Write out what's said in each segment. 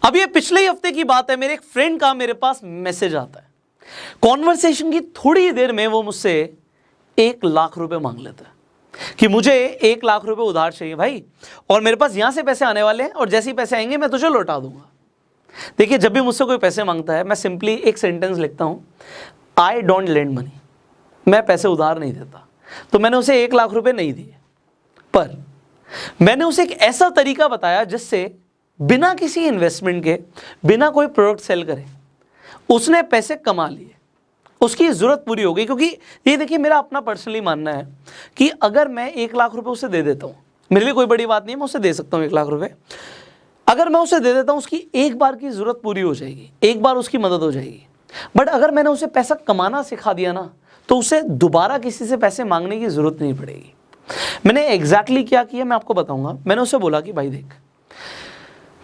अब ये पिछले ही हफ्ते की बात है, मेरे एक फ्रेंड का मेरे पास मैसेज आता है। कॉन्वर्सेशन की थोड़ी ही देर में वो मुझसे 1 लाख रुपए मांग लेता है कि मुझे 1 लाख रुपए उधार चाहिए भाई, और मेरे पास यहां से पैसे आने वाले हैं और जैसे ही पैसे आएंगे मैं तुझे लौटा दूंगा। देखिए, जब भी मुझसे कोई पैसे मांगता है मैं सिंपली एक सेंटेंस लिखता हूं, आई डोंट लेंड मनी। मैं पैसे उधार नहीं देता। तो मैंने उसे 1 लाख रुपए नहीं दिए, पर मैंने उसे एक ऐसा तरीका बताया जिससे बिना किसी इन्वेस्टमेंट के, बिना कोई प्रोडक्ट सेल करे, उसने पैसे कमा लिए, उसकी ज़रूरत पूरी हो गई। क्योंकि ये देखिए, मेरा अपना पर्सनली मानना है कि अगर मैं 1 लाख रुपए उसे दे देता हूँ, मेरे लिए कोई बड़ी बात नहीं है, मैं उसे दे सकता हूँ 1 लाख रुपए। अगर मैं उसे दे देता हूँ, उसकी एक बार की ज़रूरत पूरी हो जाएगी, एक बार उसकी मदद हो जाएगी। बट अगर मैंने उसे पैसा कमाना सिखा दिया ना, तो उसे दोबारा किसी से पैसे मांगने की ज़रूरत नहीं पड़ेगी। मैंने एग्जैक्टली क्या किया मैं आपको बताऊंगा। मैंने उसे बोला कि भाई देख,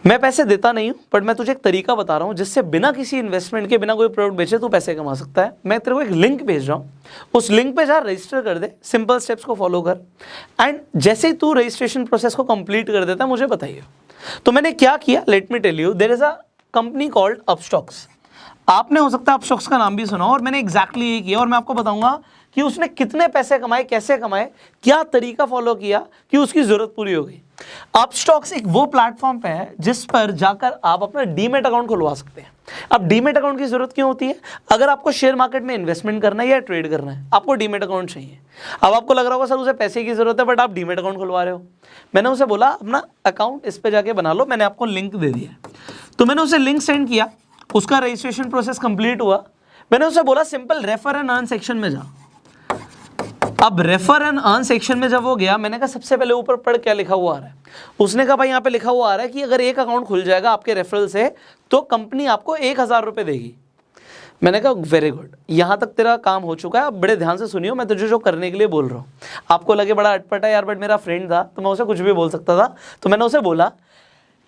मैं पैसे देता नहीं हूं, बट मैं तुझे एक तरीका बता रहा हूं जिससे बिना किसी इन्वेस्टमेंट के, बिना कोई प्रोडक्ट बेचे तू पैसे कमा सकता है। मैं तेरे को एक लिंक भेज रहा हूं, उस लिंक पे जा, रजिस्टर कर दे, सिंपल स्टेप्स को फॉलो कर, एंड जैसे ही तू रजिस्ट्रेशन प्रोसेस को कंप्लीट कर देता है मुझे बताइए। तो मैंने क्या किया, let me tell you. There is a company called Upstox. आपने हो सकता है अपस्टॉक्स का नाम भी सुना हो, और मैंने एग्जैक्टली यही किया। और मैं आपको बताऊंगा कि उसने कितने पैसे कमाए, कैसे कमाए, क्या तरीका फॉलो किया कि उसकी जरूरत पूरी हो गई। अपस्टॉक्स एक वो प्लेटफॉर्म पे है जिस पर जाकर आप अपना डीमेट अकाउंट खुलवा सकते हैं। अब डीमेट अकाउंट की जरूरत क्यों होती है? अगर आपको शेयर मार्केट में इन्वेस्टमेंट करना है या ट्रेड करना है, आपको डीमेट अकाउंट चाहिए। अब आपको लग रहा होगा सर उसे पैसे की जरूरत है, बट आप डीमेट अकाउंट खुलवा रहे हो। मैंने उसे बोला अपना अकाउंट इस पे जाके बना लो, मैंने आपको लिंक दे दिया। तो मैंने उसे लिंक सेंड किया, उसका रजिस्ट्रेशन प्रोसेस कंप्लीट हुआ। मैंने उसे बोला simple refer and earn section में जा। अब रेफर एंड अर्न सेक्शन में जब वो गया, मैंने कहा सबसे पहले ऊपर पढ़ क्या लिखा हुआ आ रहा है। उसने कहा भाई यहाँ पे लिखा हुआ आ रहा है कि अगर एक अकाउंट खुल जाएगा आपके रेफरल से तो कंपनी आपको 1000 रुपये देगी। मैंने कहा वेरी गुड, यहाँ तक तेरा काम हो चुका है, अब बड़े ध्यान से सुनियो, मैं तुझे जो करने के लिए बोल रहा हूँ। आपको लगे बड़ा अटपटा यार, बट मेरा फ्रेंड था तो मैं उसे कुछ भी बोल सकता था। तो मैंने उसे बोला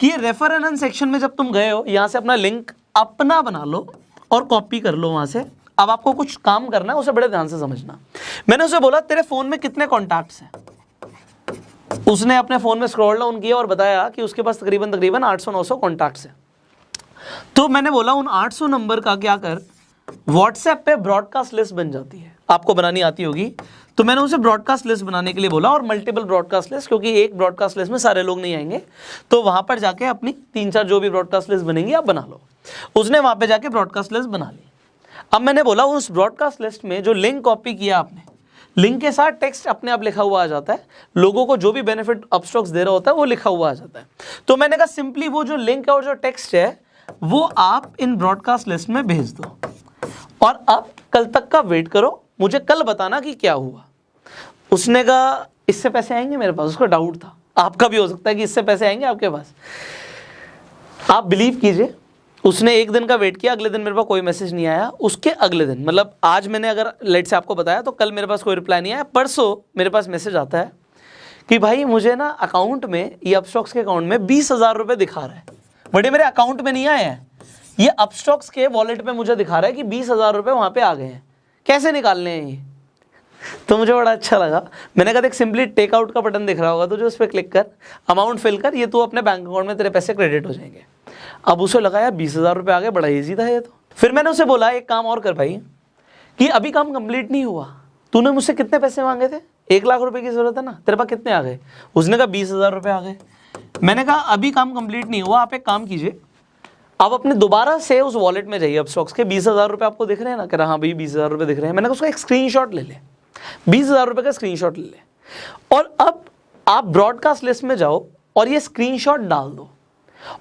कि ये रेफर एंड अर्न सेक्शन में जब तुम गए हो, यहाँ से अपना लिंक अपना बना लो और कॉपी कर लो वहाँ से। अब आपको कुछ काम करना है, उसे बड़े ध्यान से समझना। मैंने उसे बोला तेरे फोन में कितने कॉन्टैक्ट्स हैं? उसने अपने फोन में स्क्रॉल डाउन किया और बताया कि उसके पास तकरीबन 800-900 कॉन्टैक्ट्स हैं। तो मैंने बोला उन 800 नंबर का क्या कर, व्हाट्सएप पे ब्रॉडकास्ट लिस्ट बन जाती है, आपको बनानी आती होगी। तो मैंने उसे ब्रॉडकास्ट लिस्ट बनाने के लिए बोला, और मल्टीपल ब्रॉडकास्ट लिस्ट, क्योंकि एक ब्रॉडकास्ट लिस्ट में सारे लोग नहीं आएंगे, तो वहां पर जाके अपनी 3-4 जो भी ब्रॉडकास्ट लिस्ट बनेंगी आप बना लो। उसने वहां पे जाके ब्रॉडकास्ट लिस्ट बना ली। अब मैंने बोला उस ब्रॉडकास्ट लिस्ट में जो लिंक कॉपी किया आपने, लिंक के साथ टेक्स्ट अपने आप लिखा हुआ आ जाता है, लोगों को जो भी बेनिफिट अपस्टॉक्स दे रहा होता है वो लिखा हुआ आ जाता है। तो मैंने कहा सिंपली वो जो लिंक है और जो टेक्स्ट है वो आप इन ब्रॉडकास्ट लिस्ट में भेज दो, और अब कल तक का वेट करो, मुझे कल बताना कि क्या हुआ। उसने कहा इससे पैसे आएंगे मेरे पास? उसका डाउट था, आपका भी हो सकता है कि इससे पैसे आएंगे आपके पास। आप बिलीव कीजिए, उसने 1 दिन का वेट किया, अगले दिन मेरे पास कोई मैसेज नहीं आया। उसके अगले दिन, मतलब आज मैंने अगर लेट से आपको बताया तो कल मेरे पास कोई रिप्लाई नहीं आया। परसों मेरे पास मैसेज आता है कि भाई मुझे ना अकाउंट में, ये अपस्टॉक्स के अकाउंट में 20,000 रुपये दिखा रहा है। बड़े मेरे अकाउंट में नहीं आए हैं, ये अपस्टॉक्स के वॉलेट पे मुझे दिखा रहा है कि 20,000 रुपये वहाँ पे आ गए हैं। कैसे निकालने हैं ये? तो मुझे बड़ा अच्छा लगा। मैंने कहा देख, सिंपली टेकआउट का बटन दिख रहा होगा तो जो उस पर क्लिक कर, अमाउंट फिल कर, ये तू अपने बैंक अकाउंट में तेरे पैसे क्रेडिट हो जाएंगे। अब उसे लगा यार 20,000 रुपये आ गए, बड़ा ईजी था ये तो। फिर मैंने उसे बोला एक काम और कर भाई, कि अभी काम कंप्लीट नहीं हुआ, तूने मुझसे कितने पैसे मांगे थे? 1 लाख रुपए की जरूरत है ना, तेरे पास कितने आ गए? उसने कहा 20,000 रुपये आ गए। मैंने कहा अभी काम कंप्लीट नहीं हुआ, आप एक काम कीजिए, आप अपने दोबारा से उस वॉलेट में जाइए अपस्टॉक्स के। 20,000 रुपये आपको दिख रहे हैं ना? कह रहा हाँ भाई 20,000 रुपये दिख रहे हैं। मैंने कहा उसका एक स्क्रीनशॉट ले ले, 20,000 रुपये का स्क्रीनशॉट ले ले, और अब आप ब्रॉडकास्ट लिस्ट में जाओ और ये स्क्रीनशॉट डाल दो,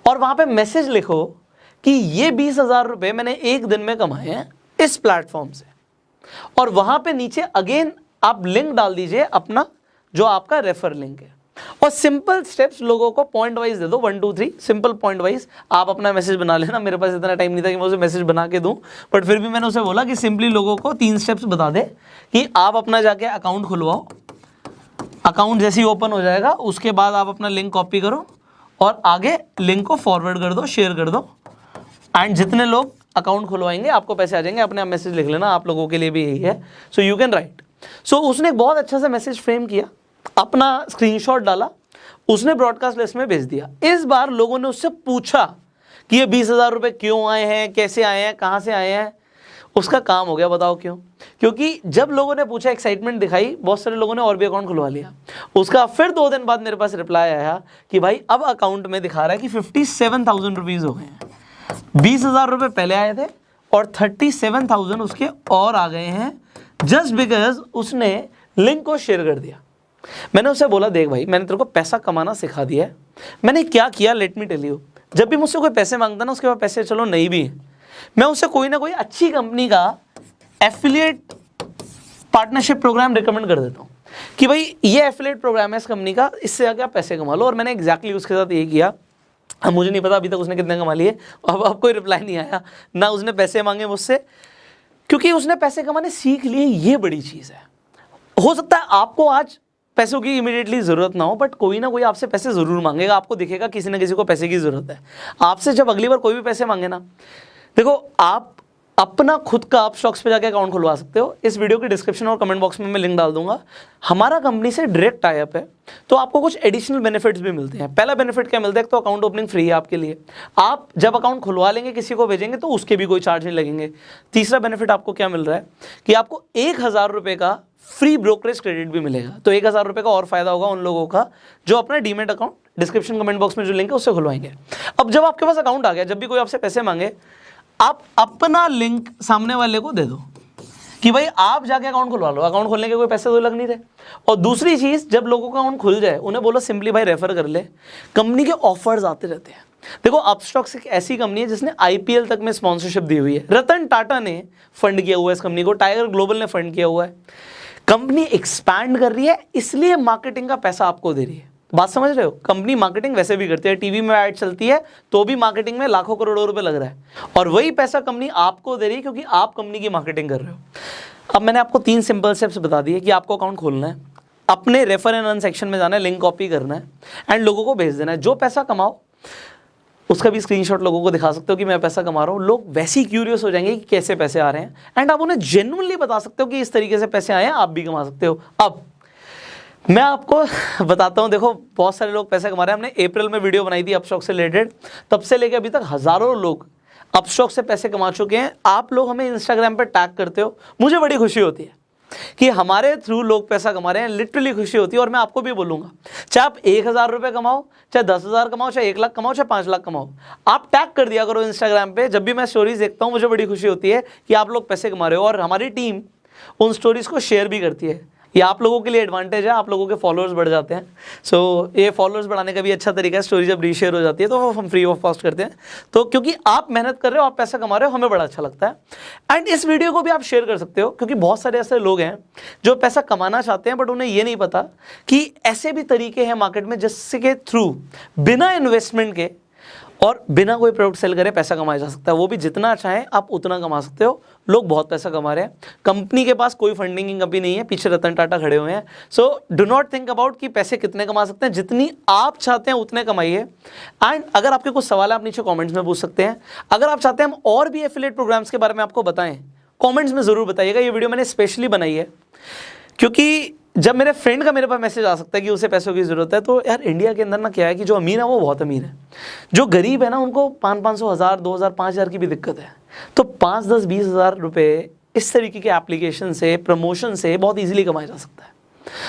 और वहां पे मैसेज लिखो कि ये 20,000 रुपये मैंने 1 दिन में कमाए हैं इस प्लेटफॉर्म से। और वहां पे नीचे अगेन आप लिंक डाल दीजिए अपना, जो आपका रेफर लिंक है, और सिंपल स्टेप्स लोगों को पॉइंट वाइज दे दो, 1 2 3 सिंपल पॉइंट वाइज। आप अपना मैसेज बना लेना, मेरे पास इतना टाइम नहीं था कि मैं उसे मैसेज बना के दूं, बट फिर भी मैंने उसे बोला कि सिंपली लोगों को 3 स्टेप्स बता दे कि आप अपना जाके अकाउंट खुलवाओ, अकाउंट जैसे ही ओपन हो जाएगा उसके बाद आप अपना लिंक कॉपी करो और आगे लिंक को फॉरवर्ड कर दो, शेयर कर दो, एंड जितने लोग अकाउंट खुलवाएंगे आपको पैसे आ जाएंगे। अपने आप मैसेज लिख लेना, आप लोगों के लिए भी यही है, सो यू कैन राइट। सो उसने एक बहुत अच्छा सा मैसेज फ्रेम किया, अपना स्क्रीनशॉट डाला, उसने ब्रॉडकास्ट लिस्ट में भेज दिया। इस बार लोगों ने उससे पूछा कि ये 20,000 रुपये क्यों आए हैं, कैसे आए हैं, कहाँ से आए हैं। उसका काम हो गया। बताओ क्यों? क्योंकि जब लोगों ने पूछा, एक्साइटमेंट दिखाई, बहुत सारे लोगों ने और भी अकाउंट खुलवा लिया। उसका फिर 2 दिन बाद मेरे पास रिप्लाई आया कि भाई अब अकाउंट में दिखा रहा है कि 57,000 रुपीज़ हो गए हैं। 20,000 रुपये पहले आए थे और 37,000 उसके और आ गए हैं, जस्ट बिकॉज उसने लिंक को शेयर कर दिया। मैंने उसे बोला, देख भाई, मैंने तेरे को पैसा कमाना सिखा दिया है। मैंने क्या किया, लेट मी टेल यू। जब भी मुझसे कोई पैसे मांगता ना, उसके बाद पैसे चलो नहीं भी है, मैं उसे कोई ना कोई अच्छी कंपनी का एफिलिएट पार्टनरशिप प्रोग्राम रिकमेंड कर देता हूँ कि भाई ये एफिलिएट प्रोग्राम है इस कंपनी का, इससे आके आप पैसे कमा लो। और मैंने एग्जैक्टली उसके साथ ये किया। अब मुझे नहीं पता अभी तक उसने कितने कमा लिए। अब कोई रिप्लाई नहीं आया, ना उसने पैसे मांगे मुझसे, क्योंकि उसने पैसे कमाने सीख लिए। ये बड़ी चीज़ है। हो सकता है आपको आज पैसों की इमीडिएटली ज़रूरत ना हो, बट कोई ना कोई आपसे पैसे ज़रूर मांगेगा। आपको दिखेगा किसी ना किसी को पैसे की ज़रूरत है। आपसे जब अगली बार कोई भी पैसे मांगे ना, देखो, आप अपना खुद का अपस्टॉक्स पे जाके अकाउंट खुलवा सकते हो। इस वीडियो के डिस्क्रिप्शन और कमेंट बॉक्स में मैं लिंक डाल दूंगा। हमारा कंपनी से डायरेक्ट टाई अप है, तो आपको कुछ एडिशनल बेनिफिट्स भी मिलते हैं। पहला बेनिफिट क्या मिलता है? तो अकाउंट ओपनिंग फ्री है आपके लिए। आप जब अकाउंट खुलवा लेंगे, किसी को भेजेंगे, तो उसके भी कोई चार्ज नहीं लगेंगे। तीसरा बेनिफिट आपको क्या मिल रहा है कि आपको 1,000 रुपये का फ्री ब्रोकरेज क्रेडिट भी मिलेगा। तो 1,000 रुपये का और फायदा होगा उन लोगों का जो अपना demat account, description comment box में जो लिंक है उससे खुलवाएंगे। अब जब आपके पास अकाउंट आ गया, जब भी कोई आपसे पैसे मांगे, आप अपना लिंक सामने वाले को दे दो कि भाई आप जाके अकाउंट खुलवा लो। अकाउंट खोलने के कोई पैसे तो लग नहीं रहे। और दूसरी चीज़, जब लोगों का अकाउंट खुल जाए, उन्हें बोलो सिंपली भाई रेफर कर ले। कंपनी के ऑफर्स आते रहते हैं। देखो, अपस्टॉक्स एक ऐसी कंपनी है जिसने IPL तक में स्पॉन्सरशिप दी हुई है। रतन टाटा ने फंड किया हुआ है इस कंपनी को, टाइगर ग्लोबल ने फंड किया हुआ है। कंपनी एक्सपैंड कर रही है, इसलिए मार्केटिंग का पैसा आपको दे रही है। बात समझ रहे हो? कंपनी मार्केटिंग वैसे भी करती है, टीवी में ऐड चलती है तो भी मार्केटिंग में लाखों करोड़ों रुपए लग रहा है, और वही पैसा कंपनी आपको दे रही है क्योंकि आप कंपनी की मार्केटिंग कर रहे हो। अब मैंने आपको 3 सिंपल स्टेप्स बता दिए कि आपको अकाउंट खोलना है, अपने रेफर एंड अर्न सेक्शन में जाना है, लिंक कॉपी करना है एंड लोगों को भेज देना है। जो पैसा कमाओ उसका भी स्क्रीनशॉट लोगों को दिखा सकते हो कि मैं पैसा कमा रहा हूँ। लोग वैसे ही क्यूरियस हो जाएंगे कि कैसे पैसे आ रहे हैं, एंड आप उन्हें जेन्युइनली बता सकते हो कि इस तरीके से पैसे आए हैं, आप भी कमा सकते हो। अब मैं आपको बताता हूँ, देखो, बहुत सारे लोग पैसे कमा रहे हैं। हमने अप्रैल में वीडियो बनाई थी अपस्टॉक से रिलेटेड, तब से लेकर अभी तक हज़ारों लोग अपस्टॉक से पैसे कमा चुके हैं। आप लोग हमें इंस्टाग्राम पर टैग करते हो, मुझे बड़ी खुशी होती है कि हमारे थ्रू लोग पैसा कमा रहे हैं। लिटरली खुशी होती है। और मैं आपको भी बोलूँगा, चाहे आप 1,000 रुपये कमाओ, चाहे 10,000 कमाओ, चाहे 1 लाख कमाओ, चाहे 5 लाख कमाओ, आप टैग कर दिया करो इंस्टाग्राम पे। जब भी मैं स्टोरीज देखता हूँ, मुझे बड़ी खुशी होती है कि आप लोग पैसे कमा रहे हो, और हमारी टीम उन स्टोरीज को शेयर भी करती है। ये आप लोगों के लिए एडवांटेज है, आप लोगों के फॉलोअर्स बढ़ जाते हैं। सो ये फॉलोअर्स बढ़ाने का भी अच्छा तरीका है। स्टोरी जब रीशेयर हो जाती है तो वो हम फ्री ऑफ कॉस्ट करते हैं। तो क्योंकि आप मेहनत कर रहे हो, आप पैसा कमा रहे हो, हमें बड़ा अच्छा लगता है। एंड इस वीडियो को भी आप शेयर कर सकते हो, क्योंकि बहुत सारे ऐसे लोग हैं जो पैसा कमाना चाहते हैं, बट उन्हें ये नहीं पता कि ऐसे भी तरीके हैं मार्केट में जिसके थ्रू बिना इन्वेस्टमेंट के और बिना कोई प्रोडक्ट सेल करे पैसा कमाया जा सकता है। वो भी जितना चाहे आप उतना कमा सकते हो। लोग बहुत पैसा कमा रहे हैं। कंपनी के पास कोई फंडिंग की कमी नहीं है, पीछे रतन टाटा खड़े हुए हैं। So do not think about कि पैसे कितने कमा सकते हैं, जितनी आप चाहते हैं उतने कमाइए। एंड अगर आपके कुछ सवाल है, आप नीचे कॉमेंट्स में पूछ सकते हैं। अगर आप चाहते हैं हम और भी एफिलिएट प्रोग्राम्स के बारे में आपको बताएं, कॉमेंट्स में ज़रूर बताइएगा। ये वीडियो मैंने स्पेशली बनाई है क्योंकि जब मेरे फ्रेंड का मेरे पास मैसेज आ सकता है कि उसे पैसों की ज़रूरत है, तो यार इंडिया के अंदर ना क्या है कि जो अमीर है वो बहुत अमीर है, जो गरीब है ना उनको 500, 1000, 2000, 5000 की भी दिक्कत है। तो 5, 10, 20 हज़ार रुपये इस तरीके के एप्लीकेशन से, प्रमोशन से बहुत ईजिली कमाया जा सकता है।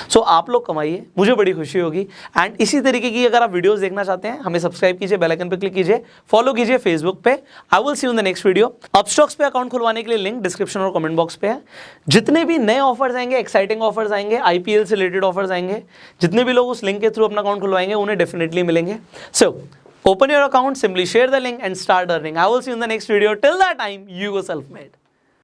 सो आप लोग कमाइए, मुझे बड़ी खुशी होगी। एंड इसी तरीके की अगर आप वीडियोस देखना चाहते हैं, हमें सब्सक्राइब कीजिए, बेल आइकन पे क्लिक कीजिए, फॉलो कीजिए फेसबुक पे। I will see you in the next video. Upstox पे अकाउंट खुलवाने के लिए लिंक डिस्क्रिप्शन और कमेंट बॉक्स पे है। जितने भी नए ऑफर्स आएंगे, एक्साइटिंग ऑफर्स आएंगे, IPL से रिलेटेड ऑफर्स आएंगे, जितने भी लोग उस लिंक के थ्रू अपना अकाउंट खुलवाएंगे उन्हें डेफिनेटली मिलेंगे। सो open your account, simply share the link and start earning. I will see you in the next video. Till that time, you go self-made.